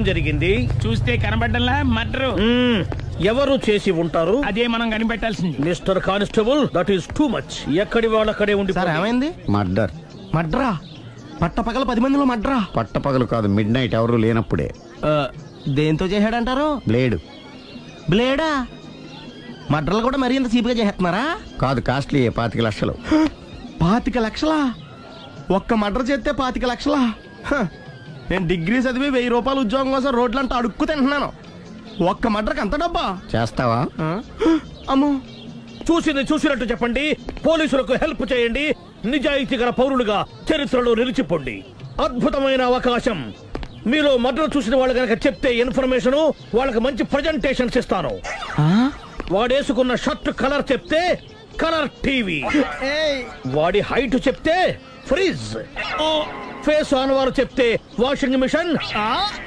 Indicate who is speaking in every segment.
Speaker 1: జరిగింది?
Speaker 2: చూస్తే కనబడ్డంలా మర్డర్.
Speaker 1: ఎవరు చేసి ఉంటారు?
Speaker 2: అదే మనం కనిపెట్టాల్సింది.
Speaker 1: Mister constable, that is too much. ఎక్కడి వాళ్ళక్కడే ఉండి.
Speaker 3: సార్ ఏమైంది?
Speaker 4: మర్డర్.
Speaker 3: మర్డరా? పట్టపగల 10 మందిలో మర్డరా?
Speaker 4: పట్టపగలు కాదు, మిడ్ నైట్ ఎవరు లేనప్పుడే.
Speaker 3: దేంతో చేశాడంటారు?
Speaker 4: బ్లేడ్.
Speaker 3: బ్లేడా? మర్డర్లు కూడా మరీ ఇంత చీప్గా చేస్తున్నారా?
Speaker 4: కాదు, కాస్ట్లీ 25 లక్షలు.
Speaker 3: 25 లక్షలా? ఒక్క మర్డర్ చేస్తే 25 లక్షలా? నేను డిగ్రీ చదివి 1000 రూపాయలు ఉద్యోగం కోసం రోడ్లంతా అడుక్కు తింటున్నాను. ఒక్క మర్డర్కి అంత డబ్బా?
Speaker 4: చేస్తావా?
Speaker 3: అమ్మో.
Speaker 1: చూసింది చూసినట్టు చెప్పండి. పోలీసులకు హెల్ప్ చేయండి. నిజాయితీ గల పౌరులుగా చరిత్రలో నిలిచిపోండి. అద్భుతమైన అవకాశం. మీలో మర్డర్ చూసిన వాళ్ళు కనుక చెప్తే ఇన్ఫర్మేషన్, వాళ్ళకి మంచి ప్రజెంటేషన్స్ ఇస్తాను. వాడేసుకున్న షర్ట్ కలర్ చెప్తే కలర్ టీవీ, వాడి హైట్ చెప్తే ఫ్రిజ్, ఫేస్ ఆన్ వారు చెప్తే వాషింగ్ మిషన్,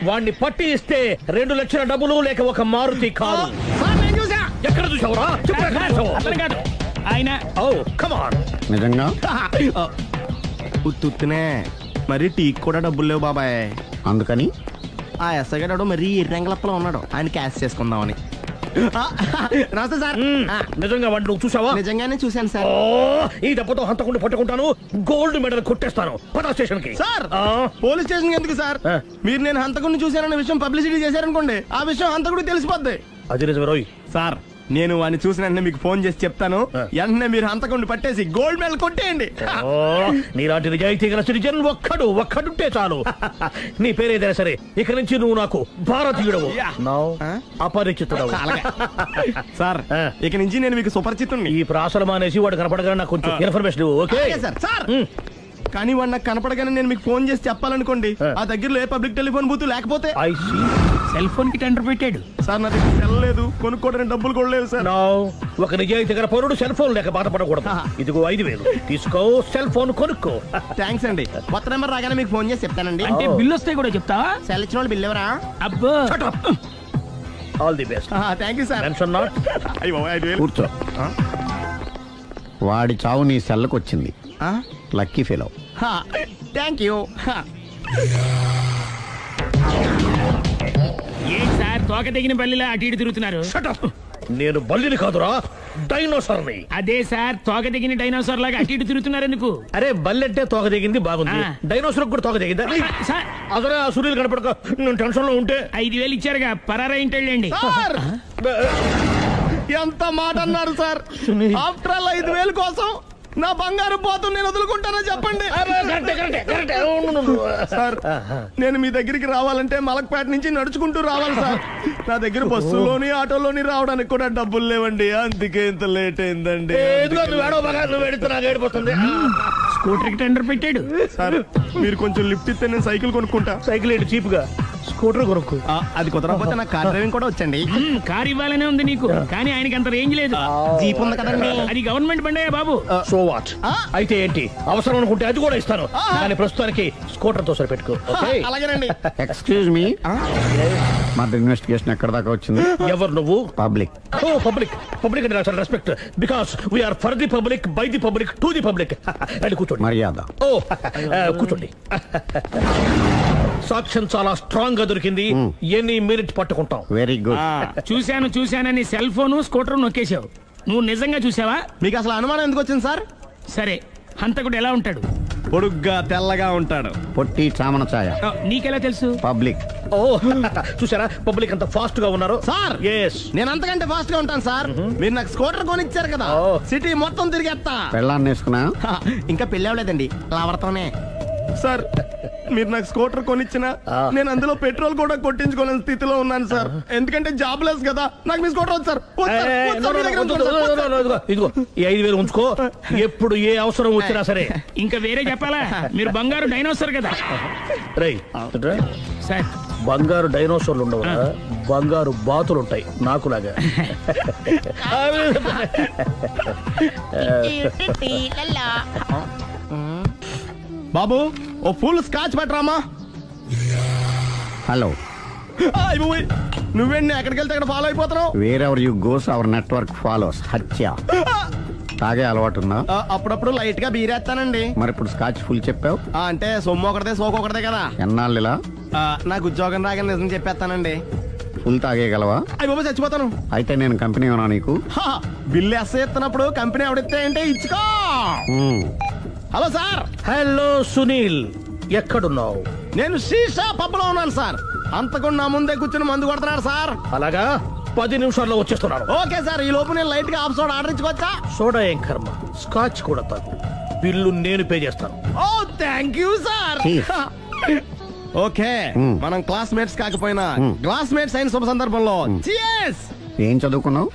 Speaker 1: వాడిని పట్టి ఇస్తే 2 లక్షల డబ్బులు లేక ఒక మారుతి కారు. ఎక్కడ చూసావురా?
Speaker 2: కాదు ఆయన.
Speaker 1: Oh come on.
Speaker 4: నిజంగా?
Speaker 3: ఉత్తునే మరి టీకి కూడా డబ్బులు లేవు బాబాయ్.
Speaker 4: అందుకని
Speaker 3: ఆ ఎస్ఐ గారు మరీ ఎర్రంగలప్పలో ఉన్నాడు, ఆయన క్యాష్ చేసుకుందామని. నమస్తే సార్.
Speaker 1: నిజంగా వాడిని నువ్వు చూసావా?
Speaker 3: నిజంగానే చూశాను సార్.
Speaker 1: ఈ దెబ్బతో హంతకుండా పట్టుకుంటాను, గోల్డ్ మెడల్ కొట్టేస్తాను. పద స్టేషన్ కి.
Speaker 3: సార్ పోలీస్ స్టేషన్ ఎందుకు సార్? మీరు నేను హంతకుడిని చూశానన్న విషయం పబ్లిసిటీ చేశారనుకోండి, ఆ విషయం హంతకుడికి తెలిసిపోద్ది.
Speaker 1: అది నిజమే రోయ్.
Speaker 3: సార్ నేను వాడిని చూసిన వెంటనే మీకు ఫోన్ చేసి చెప్తాను. వెంటనే మీరు హంతకుడిని పట్టేసి గోల్డ్ మెడల్ కొట్టేయండి.
Speaker 1: నీలాంటి నిజాయితీ గల సిటిజన్ ఒక్కడుంటే చాలు. నీ పేరేదైనా సరే, ఇక నుంచి నువ్వు నాకు భారతీయుడవు, అపరిచితుడవు.
Speaker 3: సార్ ఇక నుంచి నేను మీకు సుపరిచితుడిని.
Speaker 1: ఈ ప్రాసలు మానేసి వాడు కనపడగా నాకు కొంచెం ఇన్ఫర్మేషన్. Okay
Speaker 3: sir. కానీ వాడు నాకు కనపడగానే నేను మీకు ఫోన్ చేసి చెప్పాలనుకోండి, ఆ దగ్గరలో ఏ పబ్లిక్ టెలిఫోన్ బూత్ లేకపోతే.
Speaker 2: సెల్ ఫోన్ కి టెండర్ పెట్టాడు.
Speaker 3: సార్ నా దగ్గర సెల్ లేదు, కొనుక్కోవడానికి డబ్బులు కూడా లేవు సార్.
Speaker 1: ఒక నిజాయితీ గల పౌరుడు సెల్ ఫోన్ లేక బాధపడకూడదు. ఇదిగో 5000 తీసుకో, సెల్ ఫోన్ కొనుక్కో.
Speaker 3: థ్యాంక్స్ అండి. కొత్త నెంబర్ రాగానే మీకు ఫోన్ చేసి చెప్తానండి.
Speaker 2: అంటే బిల్ వస్తే కూడా చెప్తావా?
Speaker 3: సెల్ ఇచ్చిన వాళ్ళు బిల్ ఎవరా?
Speaker 2: అబ్బో.
Speaker 1: All the best.
Speaker 3: Thank you sir.
Speaker 1: Tension not.
Speaker 4: కూర్చో. వాడి చావు నీ సెల్లకు వచ్చింది. Lucky fellow.
Speaker 3: Thank you.
Speaker 2: A sir తోక తెగిన బల్లిలా అటు ఇటు తిరుగుతున్నారు?
Speaker 1: నేను బల్లిని కాదురా, డైనోసార్ని.
Speaker 2: అదే సార్ తోక తెగిన డైనోసార్ లాగా అటు ఇటు తిరుగుతున్నారు ఎందుకు?
Speaker 1: అరే బల్లెట్టే తోక దిగింది బాగుంది, డైనోసార్ కూడా తోక దిగిందా? అదరే ఆ సూర్యులు కనపడక నేను టెన్షన్ లో ఉంటే
Speaker 2: 5000 ఇచ్చారుగా, పరారా ఇంటండి.
Speaker 3: ఎంత మాట అన్నారు సార్? ఆఫ్టర్ ఆల్ 5000 కోసం నా బంగారు పోతు నేను వదులుకుంటానో చెప్పండి సార్. నేను మీ దగ్గరికి రావాలంటే మలక్పేట నుంచి నడుచుకుంటూ రావాలి సార్. నా దగ్గర బస్సులోని ఆటోలోని రావడానికి కూడా డబ్బులు లేవండి, అందుకే ఇంత లేట్ అయిందండి.
Speaker 2: స్కూటర్ కి టెండర్ పెట్టాడు
Speaker 3: సార్. మీరు కొంచెం లిఫ్ట్ ఇస్తే నేను సైకిల్ కొనుక్కుంటా.
Speaker 1: సైకిల్ ఏంటి చీప్ గా, స్కూటర్ కొనుక్కు.
Speaker 3: అది కుదరకపోతే నాకు కార్ డ్రైవింగ్ కూడా వచ్చండి.
Speaker 2: కార్ ఇవ్వాలనే ఉంది నీకు, కానీ ఆయనకి అంత రేంజ్ లేదు.
Speaker 3: జీప్ ఉంది కదండి.
Speaker 2: అది గవర్నమెంట్ బండే బాబు.
Speaker 1: So what? అయితే ఏంటి, అవసరం అనుకుంటే అది కూడా ఇస్తాను, కానీ ప్రస్తుతానికి స్కూటర్ తో సరిపెట్టుకో.
Speaker 3: అలాగేనండి.
Speaker 4: ఎక్స్క్యూజ్ మీ, మర్డర్ ఇన్వెస్టిగేషన్ ఎక్కడ దాకా వచ్చింది?
Speaker 1: ఎవరు నువ్వు?
Speaker 4: పబ్లిక్.
Speaker 1: ఓ పబ్లిక్. పబ్లిక్ అంటే నాకు respect, because we are for the public, by the public, to the public. అది కూర్చోండి.
Speaker 4: మర్యాద.
Speaker 1: ఓ కూర్చోండి. సాక్ష్యం చాలా స్ట్రాంగ్ గా దొరికింది, ఎన్ని మినిట్ పట్టుకుంటాం.
Speaker 4: Very good.
Speaker 2: చూశానని సెల్ ఫోన్ స్కూటర్ నొక్కేశావు. నువ్వు నిజంగా చూసావా?
Speaker 3: మీకు అసలు అనుమానం ఎందుకు వచ్చింది సార్?
Speaker 2: సరే, హంతకుడు ఎలా ఉంటాడు?
Speaker 3: పొడుగ్గా తెల్లగా ఉంటాడు.
Speaker 4: పొట్టి చామన ఛాయ.
Speaker 2: నీకెలా తెలుసు?
Speaker 4: పబ్లిక్.
Speaker 1: ఓ చూసారా పబ్లిక్ అంత ఫాస్ట్ గా ఉన్నారు
Speaker 3: సార్. నేను అంతకంటే ఫాస్ట్ గా ఉంటాను సార్. మీరు నాకు స్కూటర్ కొనిచ్చారు కదా, సిటీ మొత్తం తిరిగేస్తా.
Speaker 4: పెళ్ళాన్ని వేసుకున్నా?
Speaker 3: ఇంకా పెళ్ళి అవ్వలేదండి, లావర్తోనే. సార్ మీరు నాకు స్కూటర్ కొనిచ్చినా నేను అందులో పెట్రోల్ కూడా కొట్టించుకోలేని స్థితిలో ఉన్నాను సార్. ఎందుకంటే జాబ్ లెస్ కదా, నాకు మీ స్కూటర్ వద్దు సార్.
Speaker 1: ఇదిగో ఈ 5000 ఉంచుకో, ఎప్పుడు ఏ అవసరం వచ్చినా సరే.
Speaker 2: ఇంకా వేరే చెప్పాలా? మీరు బంగారు డైనోసార్ కదా.
Speaker 1: రై
Speaker 2: సార్,
Speaker 1: బంగారు డైనోసార్లు ఉండవు, బంగారు బాతులు ఉంటాయి నాకులాగా.
Speaker 3: బాబు ఓ ఫుల్ స్కాచ్ పట్టరామా.
Speaker 4: హలో.
Speaker 3: నువ్వేండి ఎక్కడికి వెళ్తే అక్కడ ఫాలో అయిపోతున్నావు?
Speaker 4: Wherever you goes our network follows. హత్య. తాగే అలవాటు ఉందా?
Speaker 3: అప్పుడప్పుడు లైట్ గా బీరేస్తానండి.
Speaker 4: మరి ఇప్పుడు స్కాచ్ ఫుల్ చెప్పావు
Speaker 3: అంటే సొమ్ము ఒకటిదే సోకు ఒకటిదే కదా.
Speaker 4: ఎన్నాళ్ళు ఇలా?
Speaker 3: నాకు ఉద్యోగం రాగానే నిజం చెప్పేస్తానండి.
Speaker 4: ఫుల్ తాగేయగలవా?
Speaker 3: అయ్యి బాబా చచ్చిపోతాను.
Speaker 4: అయితే నేను కంపెనీ ఉన్నా నీకు.
Speaker 3: బిల్లు ఎస్ఐ ఎత్తినప్పుడు కంపెనీ ఎవడితే అంటే ఇచ్చుకో. Hello sir.
Speaker 1: హలో సునీల్, ఎక్కడున్నావు?
Speaker 3: నేను శీషా పబ్లో ఉన్నాను సార్. అంతకుండా నా ముందే కూర్చుని మందు కొడుతున్నాడు సార్.
Speaker 1: అలాగా, 10 నిమిషాల్లో వచ్చేస్తున్నాను.
Speaker 3: Okay sir. ఈ లోపు నేను లైట్ గా హాఫ్ సోడా ఆర్డర్ ఇచ్చుకోవచ్చా?
Speaker 1: సోడా ఏం కర్మ, స్కాచ్ కూడా తాగు. బిల్లు నేను పే చేస్తాను.
Speaker 3: ఓ థ్యాంక్ యూ సార్. ఓకే, మనం క్లాస్మేట్స్ కాకపోయినా క్లాస్మేట్స్ అయిన శుభ సందర్భంలో cheers.
Speaker 4: ఏం చదువుకున్నావు?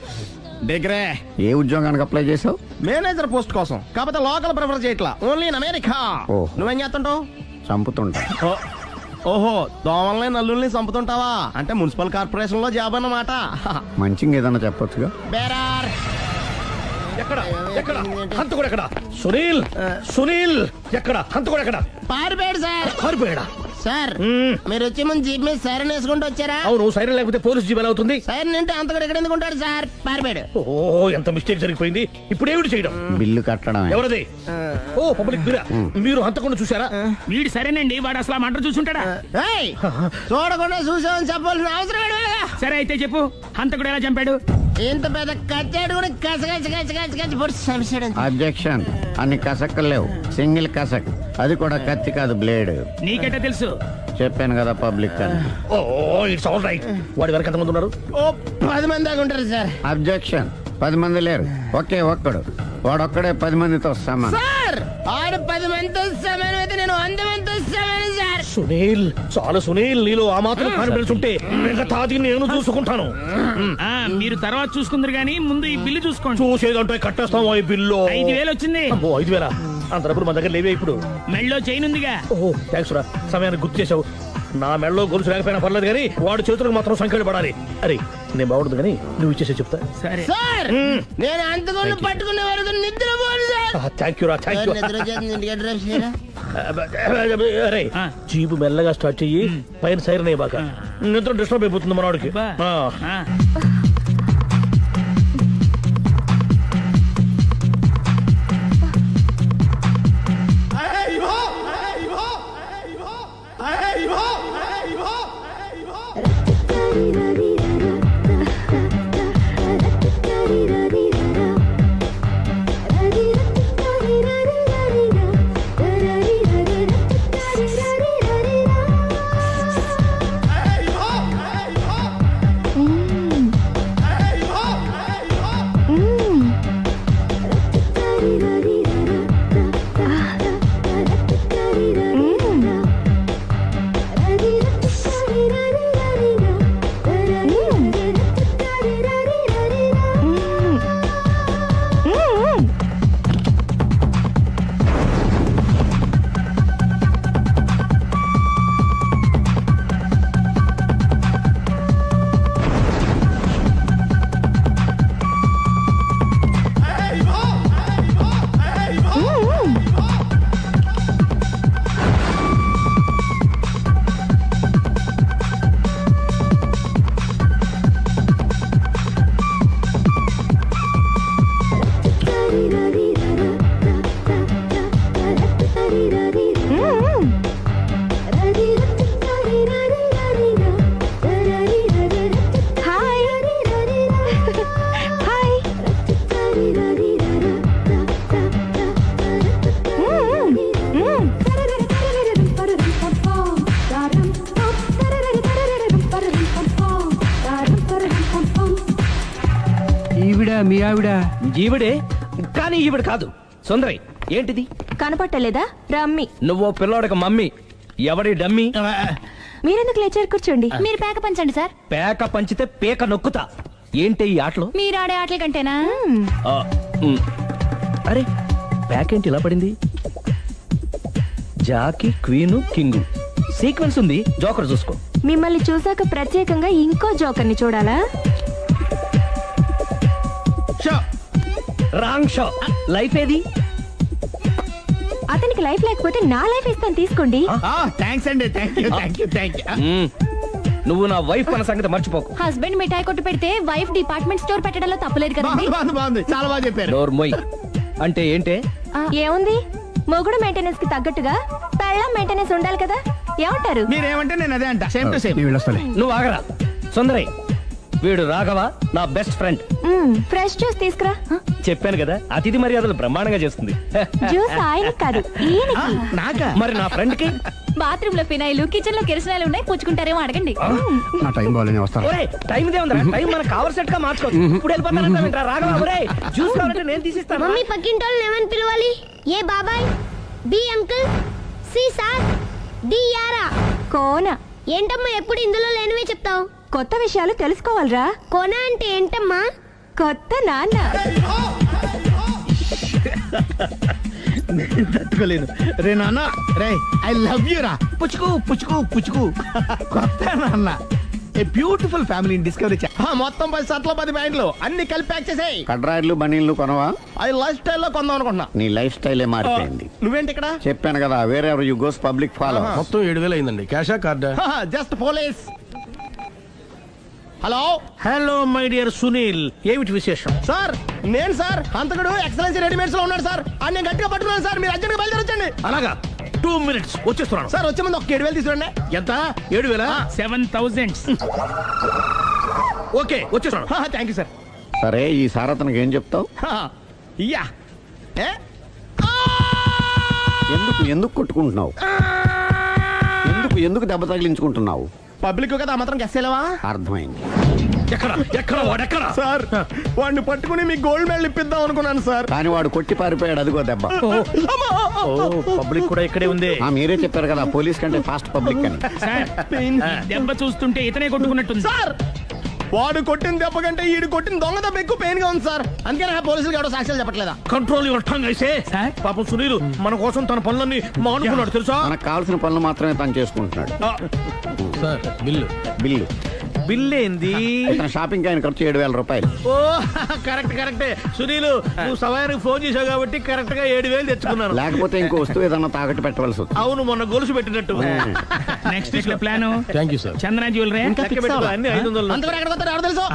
Speaker 3: డిగ్రీ.
Speaker 4: ఏ ఉద్యోగానికి అప్లై చేసావు?
Speaker 3: మేనేజర్ పోస్ట్ కోసం. కాకపోతే లోకల్ ప్రిఫర్ చేయట్లా, ఓన్లీ ఇన్ అమెరికా.
Speaker 4: ఓ.
Speaker 3: నువ్వేం చేస్తుంటావు?
Speaker 4: చంపుతుంటా.
Speaker 3: ఓహో, దోమల్ని నల్లుల్ని చంపుతుంటావా? అంటే మున్సిపల్ కార్పొరేషన్ లో జాబ్ అన్నమాట.
Speaker 4: మంచిగా ఏదన్నా చెప్పొచ్చుగా.
Speaker 3: బేరార్.
Speaker 1: ఎక్కడ ఎక్కడ హంతకుడు ఎక్కడ? సునీల్, సునీల్ ఎక్కడ? హంతకుడు ఎక్కడ?
Speaker 3: పారిపోయాడు సార్.
Speaker 1: పారిపోయాడా?
Speaker 3: సార్ మీరు వచ్చే ముందు జీప్ మీద సైరన్ వేసుకుంటూ వచ్చారా?
Speaker 1: అవును, సైరన్ లేకపోతే పోలీస్ జీవన్ అవుతుంది.
Speaker 3: సైరన్ అంటే అంతకుడు ఎక్కడ ఎందుకు ఉంటాడు సార్? పారిపోయాడు.
Speaker 1: ఓ, ఎంత మిస్టేక్ జరిగిపోయింది. ఇప్పుడు ఏమిటి చేయడం?
Speaker 4: బిల్లు కట్టడం.
Speaker 1: ఎవరది? ఓ, పబ్లిక్ మీరా? మీరు హంతకుండా చూసారా?
Speaker 2: వీడు సరేనండి, వాడు అసలు ఆ మంట చూసుంటాడా?
Speaker 3: ఏయ్, చూడకుండా చూసామని చెప్పాల్సిన అవసరం లేదు.
Speaker 2: సరే అయితే చెప్పు, హంతకుడు ఎలా చంపాడు?
Speaker 3: ఇంత పెద్ద కచ్చాడు కూడా కచ్చ పొడి సమస్యడు.
Speaker 4: అబ్జెక్షన్. అన్ని కసక్కలు లేవు, సింగిల్ కసక్. అది కూడా కత్తి కాదు, బ్లేడ్.
Speaker 2: నీకెట్టా తెలుసు?
Speaker 4: చెప్పాను కదా పబ్లిక్ అని.
Speaker 1: ఓ, ఇట్స్ ఆల్ రైట్. వాడి వరకు ఎంతమంది ఉన్నారు?
Speaker 3: ఓ 10 మంది దాకా ఉంటారు సార్.
Speaker 4: అబ్జెక్షన్. 10 మంది లేరు, ఒకే ఒక్కడు. వాడొక్కడే 10 మందితో సమానం.
Speaker 3: సార్ ఆడు 10 మందితో సమానం అయితే నేను 100 మందితో సమానం సార్.
Speaker 1: సునీల్, చాలు సునీల్, నీలో ఆ మాత్రం కాన్ఫిడెన్స్ ఉంటే మిగతాది నేను చూసుకుంటాను.
Speaker 2: మీరు తర్వాత చూసుకుందరు గానీ ముందు ఈ బిల్లు చూసుకోండి.
Speaker 1: చూసేదంటే కట్టేస్తాం. ఈ బిల్లు
Speaker 2: 5,000 వచ్చింది.
Speaker 1: 5,000? అంత డబ్బులు మన దగ్గర లేవే ఇప్పుడు.
Speaker 2: మెళ్ళో చైన్ ఉందిగా.
Speaker 1: ఓహో, థ్యాంక్స్ రా, సమయానికి గుర్తు చేసావు. నా మెడలో గొలుసు లేకపోయినా పర్లేదు కానీ వాడి చేతులకు మాత్రం సంఖ్యలు పడాలి. అరే, నేను బాగుండదు కానీ నువ్వు ఇచ్చేసే చెప్తా.
Speaker 2: సరే
Speaker 3: సార్ నేను అంతకుండా పట్టుకునే వరకు నిద్రపోను సార్.
Speaker 1: థ్యాంక్ యూ రా, థ్యాంక్ యూ.
Speaker 3: నిద్ర వచ్చేది.
Speaker 1: అరే, జీపు మెల్లగా స్టార్ట్ చెయ్యి, పైన సైరన్ అయ్యి బాగా. నిద్ర డిస్టర్బ్ అయిపోతుంది మనవాడికి.
Speaker 5: మీ ఆవిడ
Speaker 6: ఈవిడే, కానీ ఈవిడ కాదు. సుందరి, ఏంటిది
Speaker 7: కనపట్టలేదా? రమ్మి.
Speaker 6: నువ్వు పిల్లోడక మమ్మీ. ఎవడి డమ్మీ?
Speaker 7: మీరెందుకు లేచారు? కూర్చోండి.
Speaker 8: మీరు పేక పంచండి సార్.
Speaker 6: పేక పంచితే పేక నొక్కుతా. ఏంటి ఈ ఆటలు?
Speaker 8: మీరు ఆడే ఆటల కంటేనా?
Speaker 6: అరే, పేక ఏంటి ఇలా పడింది? జాకీ, క్వీను, కింగు సీక్వెన్స్ ఉంది. జోకర్ చూసుకో.
Speaker 7: మిమ్మల్ని చూసాక ప్రత్యేకంగా ఇంకో జోకర్ని చూడాలా?
Speaker 6: Wrong show. లైఫ్ ఏది?
Speaker 7: అతనికి లైఫ్ లేకపోతే నా లైఫ్ ఇస్తాను, తీసుకోండి.
Speaker 3: థ్యాంక్స్ అండి. Thank you.
Speaker 6: నువ్వు నా వైఫ్ అన్న సంగతి మర్చిపోకు.
Speaker 8: హస్బెండ్ మిఠాయి కొట్టు పెడితే వైఫ్ డిపార్ట్మెంట్ స్టోర్ పెట్టడంలో తప్పలేదు కదండి.
Speaker 3: బాగుంది, చాలా బాగా చెప్పారు.
Speaker 6: డోర్ మొయ్. అంటే ఏంటే?
Speaker 7: ఏముంది, మొగుడు మెయింటెనెన్స్ కి తగ్గట్టుగా పెళ్ళాం మెయింటెనెన్స్ ఉండాలి కదా. ఏమంటారు?
Speaker 2: మీరేమంటే నేను అదే అంట. Same to same.
Speaker 4: నేను వెళ్ళొస్తాలే.
Speaker 6: నువ్వు ఆగరా సుందరి. వీడు రాఘవ, నా బెస్ట్ ఫ్రెండ్.
Speaker 7: ఫ్రెష్ జ్యూస్ తీసుకురా.
Speaker 6: చెప్పాను కదా, అతిథి మర్యాదలు బ్రహ్మాండంగా చేస్తుంది.
Speaker 7: జ్యూస్ ఆయనకి కాదు, ఈయనకి.
Speaker 2: నాకా?
Speaker 6: మరి నా ఫ్రెండ్ కి?
Speaker 8: బాత్రూమ్ లో ఫినాయిల్, కిచెన్ లో కిరసనాయిలు ఉన్నాయి, పుచ్చుకుంటారేమో అడగండి.
Speaker 4: నా టైం బాగాలేని వస్తాను.
Speaker 6: ఒరే టైం దే ఉందిరా, టైం మన కవర్ సెట్ గా మార్చుకోవచ్చు. ఇప్పుడు వెళ్ళిపోతానంటా రాఘవ. ఒరే జ్యూస్ కావాలంటే నేను తీసిస్తాను.
Speaker 8: మమ్మీ పక్కింటోళ్ళని ఏమని పిలవాలి? ఏ బాబాయ్, B uncle, C sir, D యారా.
Speaker 7: కోన.
Speaker 8: ఏంటమ్మా ఎప్పుడు ఇందులో లేనివే చెప్తావు?
Speaker 7: కొత్త విషయాలు తెలుసుకోవాలిరా.
Speaker 8: కోన అంటే ఏంటమ్మా?
Speaker 7: కొత్త నాన్న.
Speaker 2: తట్టుకోలేదు రే నాన్న. రే ఐ లవ్ యూ రా. పుచ్చుకు పుచ్చుకు పుచ్చుకు. కొత్త నాన్న. A beautiful family discovery.
Speaker 3: మొత్తం 10 షర్ట్లు 10 ప్యాంట్లు అన్ని కలిపి ప్యాక్ చేసేయ్.
Speaker 4: కడ్రాయిడ్లు బనీళ్లు కొనవా?
Speaker 3: అది లైఫ్ స్టైల్లో కొందాం అనుకుంటున్నా.
Speaker 4: నీ లైఫ్ స్టైలే మారిపోయింది.
Speaker 3: నువ్వేంటి ఇక్కడ?
Speaker 4: చెప్పాను కదా, వేరే ఎవరు యు గోస్ పబ్లిక్ ఫాలో.
Speaker 3: మొత్తం 7,000 అయిందండి. క్యాషా కార్డా? Just police. Hello
Speaker 1: hello my dear Sunil, ఏమిటి విశేషం?
Speaker 3: సార్, నేను సార్ హంతకుడు ఎక్సలెన్సీ రెడీమేడ్స్ లో ఉన్నాడు సార్. అని నేను గట్టిగా పట్టుకున్నాను సార్. మీరు అర్జెంట్గా బయలుదేరొచ్చండి.
Speaker 1: అలాగా, 2 minutes వచ్చేస్తున్నాను.
Speaker 3: సార్ వచ్చే ముందు ఒక 7,000 తీసుకురండి.
Speaker 1: ఎంత? 7,000?
Speaker 2: 7,000.
Speaker 1: ఓకే వచ్చేస్తున్నాను.
Speaker 3: Thank you sir.
Speaker 4: సరే, ఈ సారతనకి ఏం చెప్తావు?
Speaker 3: ఇయ్యా ఏ
Speaker 4: ఎందుకు కొట్టుకుంటున్నావు? ఎందుకు దెబ్బ తగిలించుకుంటున్నావు?
Speaker 3: పబ్లిక్ కదా మాత్రం గెస్సేలేవా?
Speaker 4: అర్థమైంది.
Speaker 1: ఎక్కడ వాడెక్కడ?
Speaker 3: సార్, వాడిని పట్టుకుని మీకు గోల్డ్ మెడల్ ఇప్పిద్దాం అనుకున్నాను సార్.
Speaker 4: కానీ వాడు కొట్టి పారిపోయాడు. అదిగో దెబ్బ.
Speaker 1: పబ్లిక్ కూడా ఇక్కడే ఉంది.
Speaker 4: మీరే చెప్పారు కదా, పోలీస్ కంటే ఫాస్ట్ పబ్లిక్ అని.
Speaker 2: సార్, దెబ్బ చూస్తుంటే ఇతనే కొట్టుకున్నట్టుంది.
Speaker 3: సార్, వాడు కొట్టిన దెబ్బ కంటే ఈడు కొట్టిన దొంగ దెబ్బ ఎక్కువ పెయిన్ గా ఉంది సార్. అందుకని పోలీసులు ఎవడో సాక్ష్యాలు చెప్పట్లేదా?
Speaker 1: కంట్రోల్ యువర్ టంగ్ అయితే. పాపం సునీల్ మన కోసం తన పనులన్నీ మానుకున్నాడు తెలుసా?
Speaker 4: మనకు కావాల్సిన పనులు మాత్రమే తను చేసుకుంటున్నాడు.
Speaker 3: సార్,
Speaker 4: బిల్లు
Speaker 1: బిల్ ఏంది?
Speaker 4: తన షాపింగ్ ఆయన ఖర్చు 7,000 రూపాయలు.
Speaker 1: ఓ కరెక్టే సునీల్, నువ్వు సమయానికి ఫోన్ చేసావు కాబట్టి కరెక్ట్ గా 7,000 తెచ్చుకున్నాను.
Speaker 4: లేకపోతే ఇంకో వస్తువు ఏదన్నా తాకట్టు పెట్టవలసి వస్తుంది.
Speaker 1: అవును, మొన్న గొలుసు పెట్టినట్టు.
Speaker 2: Next week plan.
Speaker 3: Thank you sir.
Speaker 2: Chandana jewellery.
Speaker 1: అన్ని 500.
Speaker 3: అంతవరకు ఎక్కడ పోతారు ఎవరు తెలుసు?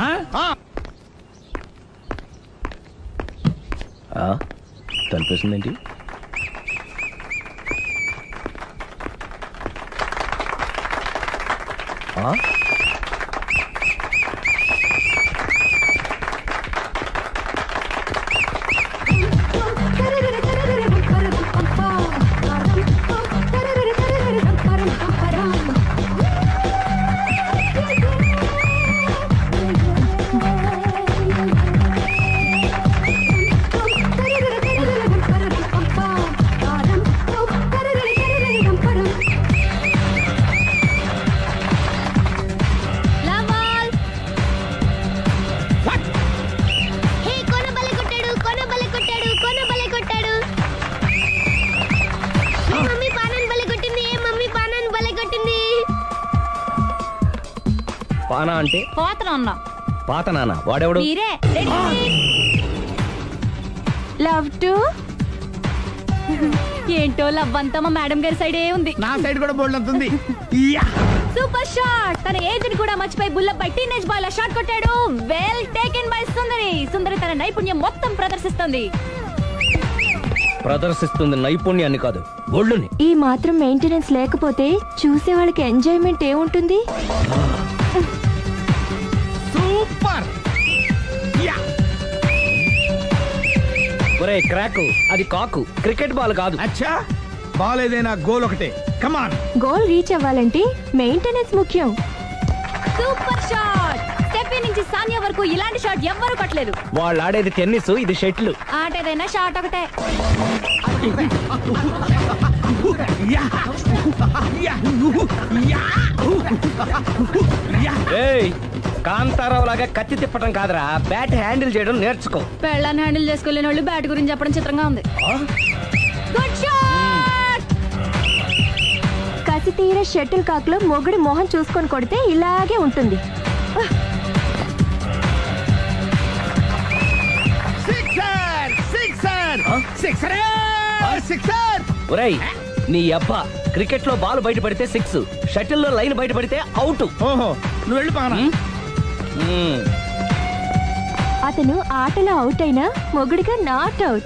Speaker 6: తలిపేసిందేంటి? పానా అంటే పాత నాన్న. వాడెవడు?
Speaker 7: లవ్ టు
Speaker 8: ఏంటో లవ్ అంతా మా మేడం గారి సైడే ఉంది.
Speaker 2: నా సైడ్ కూడా బోల్డ్ అంతుంది.
Speaker 8: Super shot. తన ఏజ్ ని కూడా మర్చిపోయి బుల్లెట్ పై టీనేజ్ బాయ్ లా షాట్ కొట్టాడు. వెల్ టేకెన్ బై సుందరి తన నైపుణ్యం మొత్తం ప్రదర్శిస్తుంది
Speaker 6: నైపుణ్యాన్ని కాదు, ఒళ్ళుని.
Speaker 7: ఈ మాత్రం మెయింటెనెన్స్ లేకపోతే చూసే వాళ్ళకి ఎంజాయ్మెంట్ ఏముంటుంది?
Speaker 2: సూపర్.
Speaker 6: ఒరే క్రాకు, అది కాకు, క్రికెట్ బాల్ కాదు.
Speaker 2: అచ్చా, బాల్ ఏదైనా గోల్ ఒకటే. కమాన్.
Speaker 7: గోల్ రీచ్ అవ్వాలంటే మెయింటెనెన్స్ ముఖ్యం.
Speaker 8: Super shot. స్టెఫీ నుంచి సానియా వరకు ఇలాంటి షాట్ ఎవ్వరూ కొట్టలేదు.
Speaker 6: వాళ్ళు ఆడేది టెన్నిస్, ఇది షటిల్.
Speaker 8: ఆట ఏదైనా షాట్ ఒకటే.
Speaker 6: కాంతారావు లాగా కత్తి తిప్పటం కాదురా, బ్యాట్ హ్యాండిల్ చేయడం నేర్చుకో.
Speaker 8: పెళ్ళాన్ని హ్యాండిల్ చేసుకోలేని వాళ్ళు బ్యాట్ గురించి చెప్పడం చిత్రంగా ఉంది. Good shot.
Speaker 7: కసి తీర షటిల్ కాక్ లో మొగుడి మొహం చూసుకొని కొడితే ఇలాగే ఉంటుంది.
Speaker 6: ఒరేయ్, నీ అబ్బా, క్రికెట్ లో బాల్ బయట పడితే 6, షటిల్ లో లైన్ బయట పడితే అవుట్.
Speaker 2: ఓహో, నువ్వు వెళ్ళి పానా.
Speaker 7: అతను ఆటలో అవుట్ అయినా మొగుడిగా నాట్ అవుట్.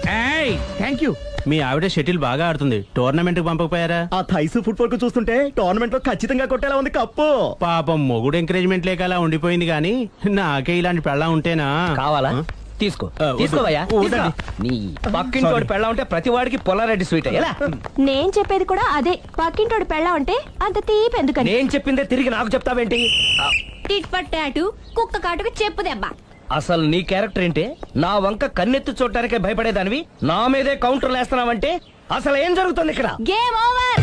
Speaker 2: Thank you. మీ ఆవిడ షటిల్ బాగా ఆడుతుంది, టోర్నమెంట్ కి పంపకపోయారా?
Speaker 3: ఆ థైస్ ఫుట్బాల్ కు చూస్తుంటే టోర్నమెంట్ లో ఖచ్చితంగా కొట్టేలా ఉంది కప్పు.
Speaker 2: పాపం మొగుడు ఎంకరేజ్మెంట్ లేక అలా ఉండిపోయింది గానీ నాకే ఇలాంటి పెళ్ళ ఉంటేనా.
Speaker 6: కావాలా? తీసుకో తీసుకోవయ్యా. నీ పక్కింటోడి పెళ్ళ ఉంటే ప్రతి వాడికి పొలారెడ్డి స్వీట్ ఎలా?
Speaker 7: నేను చెప్పేది కూడా అదే, పక్కింటోడు పెళ్ళా ఉంటే అంత తీపి ఎందుకని.
Speaker 6: నేను చెప్పిందే తిరిగి నాకు చెప్తావేంటి?
Speaker 8: టిట్ పట్టాటు కుక్క కాటుకు చెప్పు దెబ్బ.
Speaker 6: అసలు నీ క్యారెక్టర్ ఏంటి? నా వంక కన్నెత్తి చూడటానికే భయపడేదానివి నా మీదే కౌంటర్లు వేస్తున్నావంటే అసలు ఏం జరుగుతుంది ఇక్కడ?
Speaker 8: Game over.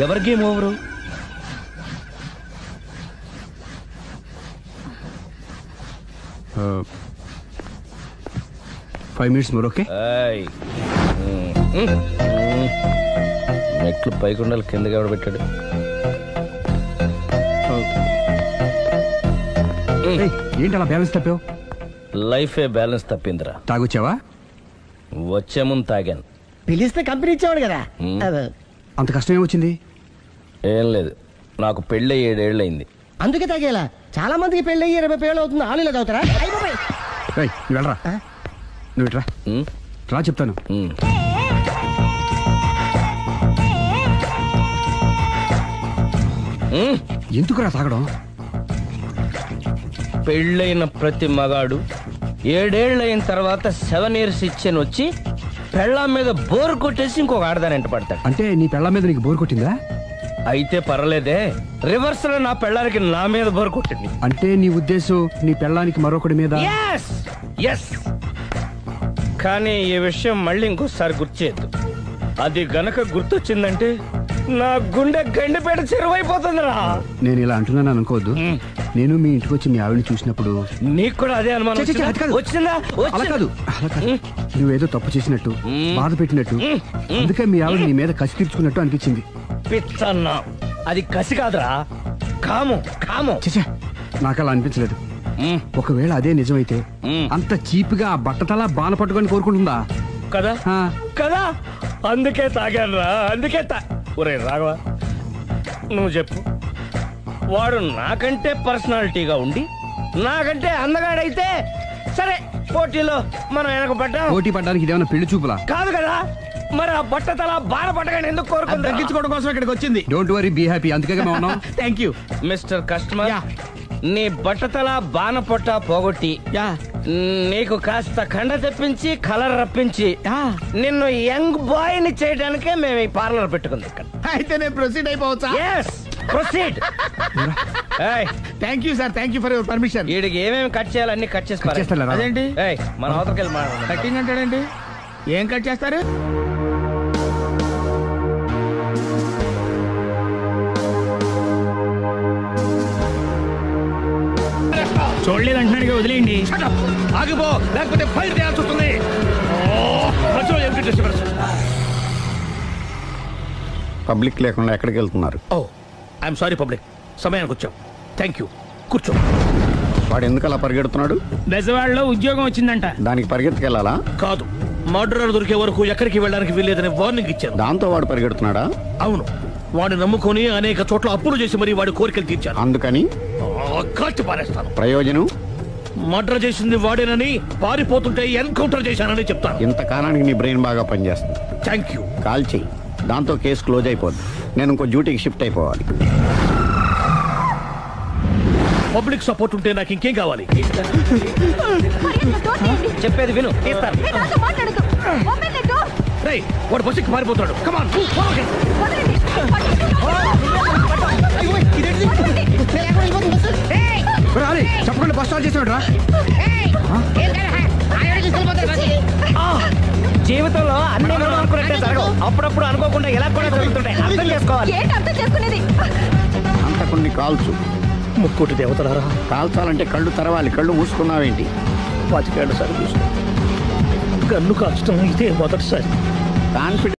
Speaker 6: ఎవరి game over?
Speaker 2: 5 minutes more, okay?
Speaker 6: మెట్లు పైకుండలు కిందకి ఎవడ పెట్టాడు?
Speaker 2: ఏంటి అలా బ్యాలెన్స్ తప్పావు?
Speaker 6: లైఫే బ్యాలెన్స్ తప్పిందిరా.
Speaker 2: తాగొచ్చావా?
Speaker 6: వచ్చే ముందు తాగాను.
Speaker 3: పిలిస్తే కంపెనీ ఇచ్చేవాడు కదా.
Speaker 2: అంత కష్టం ఏమొచ్చింది?
Speaker 6: ఏం లేదు, నాకు పెళ్ళి 7 ఏళ్ళయింది.
Speaker 3: అందుకే తాగేలా. చాలా మందికి పెళ్ళి 20 ఏళ్ళు అవుతుంది. ఆలు ఇలా తాగుతారా?
Speaker 2: నువ్వు వెళ్ళరా, నువ్వు ఇట్రా రా చెప్తాను. ఎందుకురా తాగడం?
Speaker 6: పెళ్ళైన ప్రతి మగాడు 7 ఏళ్ళైన తర్వాత 7 years ఇచ్చాను వచ్చి పెళ్ళాం మీద బోరు కొట్టేసి ఇంకొక ఆడదాని ఎంట పడతాడు.
Speaker 2: అంటే నీ పెళ్ళ మీద నీకు బోర్ కొట్టిందా?
Speaker 6: అయితే పర్లేదే, రివర్స్ లో నా పెళ్ళానికి నా మీద బోరు కొట్టింది.
Speaker 2: అంటే నీ ఉద్దేశం నీ పెళ్ళానికి మరొకటి మీద?
Speaker 6: ఎస్. కానీ ఈ విషయం మళ్ళీ ఇంకోసారి గుర్తు చేయొద్దు. అది గనక గుర్తొచ్చిందంటే నా గుండె గండిపేట చెరువైపోతుందిరా.
Speaker 2: నేను ఇలా అంటున్నాను అనుకోవద్దు. నేను మీ ఇంటికి వచ్చి మీ ఆవిడని చూసినప్పుడు
Speaker 6: నీకు కూడా అదే అనుమానం వచ్చిందా?
Speaker 2: అలా కాదు, నువ్వేదో తప్పు చేసినట్టు, బాధ పెట్టినట్టు, అందుకే మీ ఆవిడ నీ మీద కసి తీర్చుకున్నట్టు అనిపించింది.
Speaker 6: పిచ్చన్నా, అది కసి కాదురా, కాము.
Speaker 2: నాకు అలా అనిపించలేదు. ఒకవేళ అదే నిజమైతే అంత చీప్గా ఆ బట్టతలా బాణ పట్టుకొని కోరుకుంటుందా?
Speaker 6: కదా కదా, అందుకే తాగాను రా, అందుకే ఒరే రాఘవ, నువ్వు చెప్పు, వాడు నాకంటే పర్సనాలిటీగా ఉండి నాకంటే అందగాడైతే సరే, పోటీలో మనం వెనక పడ్డాం.
Speaker 2: పోటీ పడ్డానికి ఇదేమన్నా పెళ్లి చూపులా?
Speaker 6: కాదు కదా, మరి ఆ బట్టతల బాణ పట్టగానే ఎందుకు కోరుకుంది?
Speaker 2: తగ్గించుకోవడం కోసం ఇక్కడికి వచ్చింది. Don't worry, be happy. అందుకే థ్యాంక్ యూ
Speaker 6: మిస్టర్ కస్టమర్. నీ బట్టతల బాణ పొట్ట పోగొట్టి నీకు కాస్త కండ తెప్పించి కలర్ రప్పించి నిన్ను యంగ్ బాయ్ ని చేయడానికే మేము ఈ పార్లర్ పెట్టుకుంది ఇక్కడ.
Speaker 2: అయితే నేను ప్రొసీడ్ అయిపోవచ్చా?
Speaker 6: Proceed.
Speaker 2: Thank you sir, thank you for your permission.
Speaker 6: వీడికి ఏమేమి కట్ చేయాలి అన్ని కట్ చేసి
Speaker 2: అదేంటి
Speaker 6: మన అవతలకి వెళ్ళి మాట్లాడండి.
Speaker 2: కటింగ్ అంటాడండి, ఏం కట్ చేస్తారు? చూడలేదు అంటున్నాడు, వదిలేయండి.
Speaker 1: ఆగిపో, లేకపోతే ఫైర్ చేయాల్సి వస్తుంది.
Speaker 4: పబ్లిక్ లేకుండా ఎక్కడికి వెళ్తున్నారు?
Speaker 1: ఐఎమ్ సారీ పబ్లిక్, సమయానికి వచ్చాం. థ్యాంక్ యూ, కూర్చో.
Speaker 4: వాడు ఎందుకు అలా పరిగెడుతున్నాడు?
Speaker 2: బెజవాడలో ఉద్యోగం వచ్చిందంట,
Speaker 4: దానికి పరిగెత్తుకెళ్ళాలా?
Speaker 1: కాదు, మర్డరర్ దొరికే వరకు ఎక్కడికి వెళ్ళడానికి వీల్లేదని వార్నింగ్ ఇచ్చాను.
Speaker 4: దాంతో వాడు పరిగెడుతున్నాడా?
Speaker 1: అవును, వాడిని నమ్ముకొని అనేక చోట్ల అప్పులు చేసి మరి వాడి కోరికలు తీర్చాను.
Speaker 4: అందుకని
Speaker 1: కాల్చి పారేస్తాను.
Speaker 4: ప్రయోజనం?
Speaker 1: మర్డర్ చేసింది వాడేనని, పారిపోతుంటే ఎన్కౌంటర్ చేశానని చెప్తాను.
Speaker 4: ఇంతకాలానికి నీ బ్రెయిన్ బాగా పనిచేస్తుంది.
Speaker 1: Thank you.
Speaker 4: కాల్ చెయ్యి, దాంతో కేసు క్లోజ్ అయిపోద్ది. నేను ఇంకో డ్యూటీకి షిఫ్ట్ అయిపోవాలి.
Speaker 1: పబ్లిక్ సపోర్ట్ ఉంటే నాకు ఇంకేం కావాలి?
Speaker 6: చెప్పేది విను.
Speaker 1: రేయ్, వాడు బస్సుకి పారిపోతాడు. కమాన్,
Speaker 2: చెప్పకుండా బస్ స్టార్ట్ చేసాడు రా.
Speaker 6: జీవితంలో అన్ని మనం అనుకున్నట్టే జరగవు, అప్పుడప్పుడు అనుకోకుండా ఎలా కూడా జరుగుతుంటాయి. అర్థం చేసుకోవాలి.
Speaker 4: అంతకుని కాల్చు.
Speaker 1: ముక్కోటి దేవతలారా,
Speaker 4: కాల్చాలంటే కళ్ళు తెరవాలి. కళ్ళు మూసుకున్నావేంటి?
Speaker 1: 25 ఏళ్ళ సార్ చూసుకో, గన్ను కాల్చడం ఇదే మొదటిసారి.
Speaker 4: కాన్ఫిడెన్స్